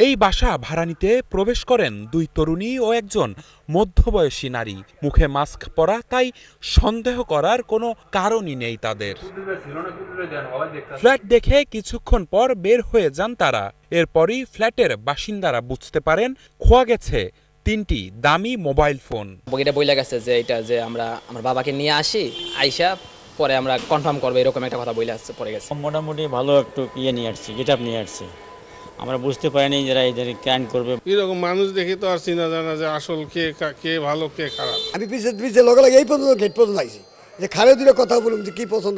এই বাসা ভাড়া নিতে প্রবেশ করেন দুই তরুণী ও একজন মধ্যবয়সী নারী। মুখে মাস্ক পরা, তাই সন্দেহ করার কোনো কারণই নেই তাদের। ফ্ল্যাট দেখে কিছুক্ষণ পর বের হয়ে যান তারা। এরপরই ফ্ল্যাটের বাসিন্দারা বুঝতে পারেন খোয়া গেছে 3টি দামি মোবাইল ফোন। বগিটা বইলা গেছে যে এটা যে আমরা আমার বাবাকে নিয়ে আসি, আইসা পরে আমরা কনফার্ম করবো, এরকম একটা কথা বইলা আসছে পরে গেছে। মোটামুটি ভালো একটু নিয়ে আসছি, গেটআপ নিয়ে আসছি। আমরা বুঝতে পারিনি যারা এদের ক্রাইম করবে। এরকম মানুষ দেখে তো আর চিনা জানা যে আসল কে ভালো কে খারাপ। আমি পিছিয়ে লগে এই পর্যন্ত গেট পর্যন্ত আইছি, যে খারে দুটো কথা বলুন যে কি পছন্দ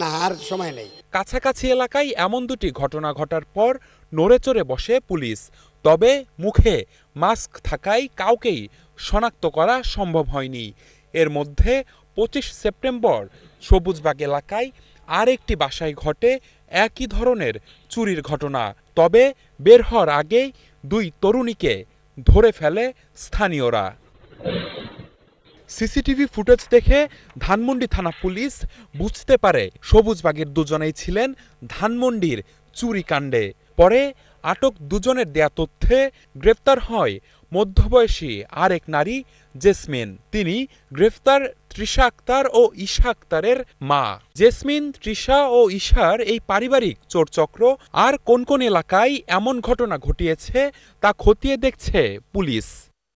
না, আর সময় নেই। কাছাকাছি এলাকায় এমন দুটি ঘটনা ঘটার পর নড়েচড়ে বসে পুলিশ। তবে মুখে মাস্ক থাকায় কাউকেই শনাক্ত করা সম্ভব হয়নি। এর মধ্যে 25 সেপ্টেম্বর সবুজবাগ এলাকায় আরেকটি বাসায় ঘটে একই ধরনের চুরির ঘটনা। তবে বের হওয়ার আগেই দুই তরুণীকে ধরে ফেলে স্থানীয়রা। সিসিটিভি ফুটেজ দেখে ধানমন্ডি থানা পুলিশ বুঝতে পারে সবুজবাগের দুজনেই ছিলেন ধানমন্ডির চুরিকাণ্ডে। পরে আটক দুজনের দেয়া তথ্যে গ্রেফতার হয় মধ্যবয়সী আরেক নারী জেসমিন। তিনি গ্রেফতার তৃষা আক্তার ও ঈশা আক্তারের মা। জেসমিন, তৃষা ও ঈশার এই পারিবারিক চোরচক্র আর কোন কোন এলাকায় এমন ঘটনা ঘটিয়েছে তা খতিয়ে দেখছে পুলিশ।